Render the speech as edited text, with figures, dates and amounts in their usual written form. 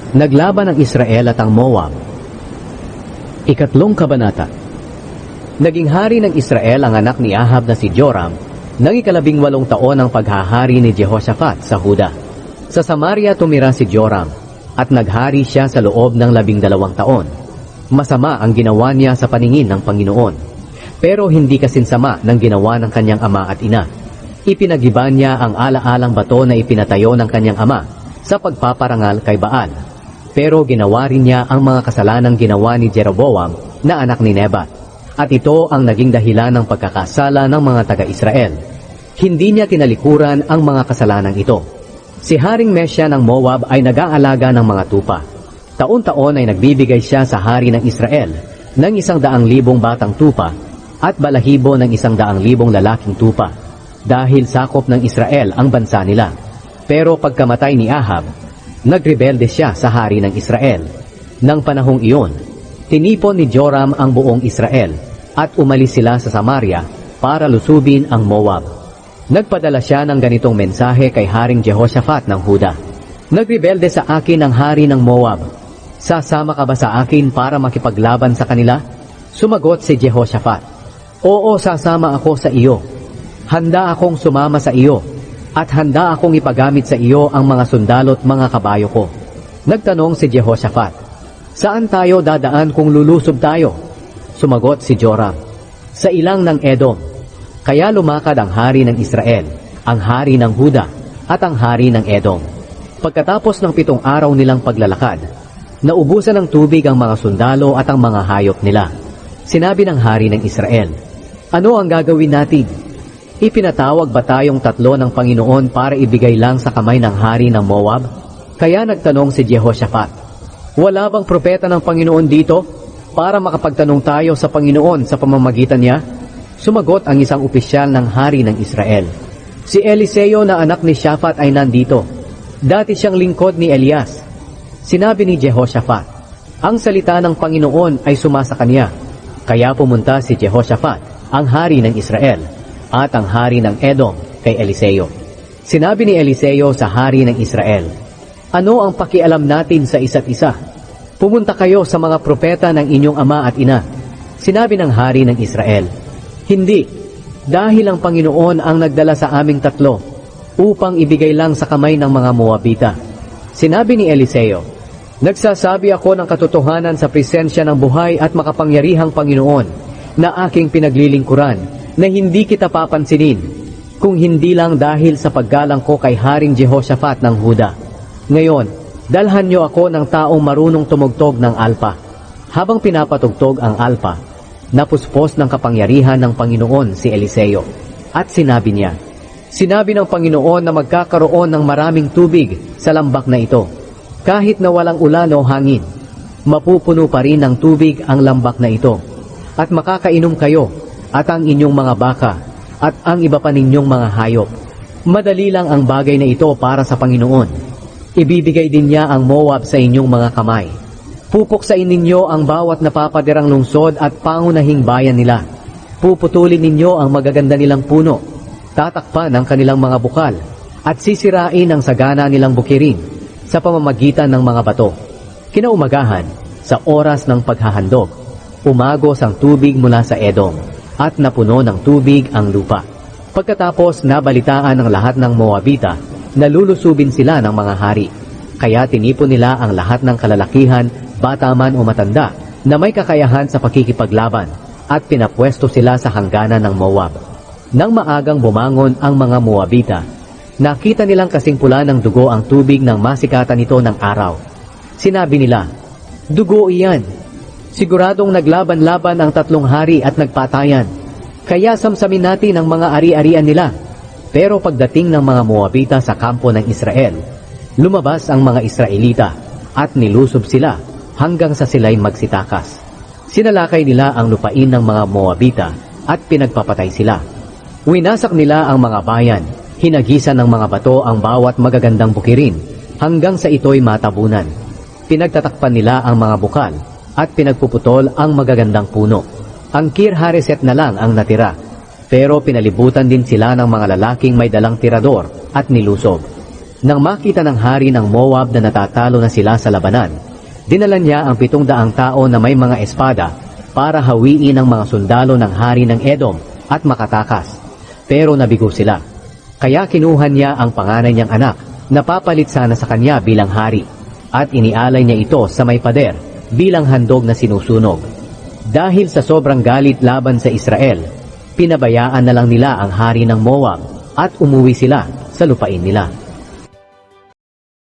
Naglaban ang Israel at ang Moab. Ikatlong kabanata. Naging hari ng Israel ang anak ni Ahab na si Joram, nang 18 taon ang paghahari ni Jehoshaphat sa Huda. Sa Samaria tumira si Joram, at naghari siya sa loob ng 12 taon. Masama ang ginawa niya sa paningin ng Panginoon, pero hindi kasinsama ng ginawa ng kanyang ama at ina. Ipinagiba niya ang ala-alang bato na ipinatayo ng kanyang ama sa pagpaparangal kay Baal. Pero ginawa rin niya ang mga kasalanang ginawa ni Jeroboam na anak ni Nebat. At ito ang naging dahilan ng pagkakasala ng mga taga-Israel. Hindi niya tinalikuran ang mga kasalanang ito. Si Haring Mesya ng Moab ay nag-aalaga ng mga tupa. Taon-taon ay nagbibigay siya sa hari ng Israel ng 100,000 batang tupa at balahibo ng 100,000 lalaking tupa, dahil sakop ng Israel ang bansa nila. Pero pagkamatay ni Ahab, nagrebelde siya sa hari ng Israel. Nang panahong iyon, tinipon ni Joram ang buong Israel at umalis sila sa Samaria para lusubin ang Moab. Nagpadala siya ng ganitong mensahe kay Haring Jehoshaphat ng Huda. Nagrebelde sa akin ang hari ng Moab. Sasama ka ba sa akin para makipaglaban sa kanila? Sumagot si Jehoshaphat, Oo, sasama ako sa iyo. Handa akong sumama sa iyo, at handa akong ipagamit sa iyo ang mga sundalo't mga kabayo ko. Nagtanong si Jehoshaphat, Saan tayo dadaan kung lulusob tayo? Sumagot si Joram, Sa ilang ng Edom. Kaya lumakad ang hari ng Israel, ang hari ng Huda, at ang hari ng Edom. Pagkatapos ng 7 araw nilang paglalakad, naubusan ng tubig ang mga sundalo at ang mga hayop nila. Sinabi ng hari ng Israel, Ano ang gagawin natin? Ipinatawag ba tayong 3 ng Panginoon para ibigay lang sa kamay ng hari ng Moab? Kaya nagtanong si Jehoshaphat, Wala bang propeta ng Panginoon dito para makapagtanong tayo sa Panginoon sa pamamagitan niya? Sumagot ang isang opisyal ng hari ng Israel, Si Eliseo na anak ni Shaphat ay nandito. Dati siyang lingkod ni Elias. Sinabi ni Jehoshaphat, Ang salita ng Panginoon ay sumasa kanya. Kaya pumunta si Jehoshaphat, ang hari ng Israel, at ang hari ng Edom kay Eliseo. Sinabi ni Eliseo sa hari ng Israel, Ano ang pakialam natin sa isa't isa? Pumunta kayo sa mga propeta ng inyong ama at ina. Sinabi ng hari ng Israel, Hindi, dahil ang Panginoon ang nagdala sa aming 3 upang ibigay lang sa kamay ng mga Moabita. Sinabi ni Eliseo, Nagsasabi ako ng katotohanan sa presensya ng buhay at makapangyarihang Panginoon na aking pinaglilingkuran, na hindi kita papansinin, kung hindi lang dahil sa paggalang ko kay Haring Jehoshaphat ng Huda. Ngayon, dalhan niyo ako ng taong marunong tumugtog ng alpa. Habang pinapatugtog ang alpa, napuspos ng kapangyarihan ng Panginoon si Eliseo. At sinabi niya, Sinabi ng Panginoon na magkakaroon ng maraming tubig sa lambak na ito. Kahit na walang ulan o hangin, mapupuno pa rin ng tubig ang lambak na ito. At makakainom kayo, at ang inyong mga baka, at ang iba pa ninyong mga hayop. Madali lang ang bagay na ito para sa Panginoon. Ibibigay din niya ang Moab sa inyong mga kamay. Pupuksain ninyo ang bawat napapadirang lungsod at pangunahing bayan nila. Puputulin ninyo ang magaganda nilang puno. Tatakpan ang kanilang mga bukal, at sisirain ang sagana nilang bukirin sa pamamagitan ng mga bato. Kinaumagahan, sa oras ng paghahandog, umagos ang tubig mula sa Edom, at napuno ng tubig ang lupa. Pagkatapos nabalitaan ng lahat ng Moabita, nalulusubin sila ng mga hari. Kaya tinipon nila ang lahat ng kalalakihan, bata man o matanda, na may kakayahan sa pakikipaglaban, at pinapwesto sila sa hangganan ng Moab. Nang maagang bumangon ang mga Moabita, nakita nilang kasing pula ng dugo ang tubig ng masikatan nito ng araw. Sinabi nila, Dugo iyan. Siguradong naglaban-laban ang 3 hari at nagpatayan. Kaya samsamin natin ang mga ari-arian nila. Pero pagdating ng mga Moabita sa kampo ng Israel, lumabas ang mga Israelita at nilusob sila hanggang sa sila'y magsitakas. Sinalakay nila ang lupain ng mga Moabita at pinagpapatay sila. Winasak nila ang mga bayan. Hinagisan ng mga bato ang bawat magagandang bukirin hanggang sa ito'y matabunan. Pinagtatakpan nila ang mga bukal at pinagpuputol ang magagandang puno. Ang Kir-Hareset na lang ang natira, pero pinalibutan din sila ng mga lalaking may dalang tirador at nilusob. Nang makita ng hari ng Moab na natatalo na sila sa labanan, dinala niya ang 700 tao na may mga espada para hawiin ang mga sundalo ng hari ng Edom at makatakas. Pero nabigo sila. Kaya kinuha niya ang panganay niyang anak na papalit sana sa kanya bilang hari at inialay niya ito sa may pader bilang handog na sinusunog. Dahil sa sobrang galit laban sa Israel, pinabayaan na lang nila ang hari ng Moab at umuwi sila sa lupain nila.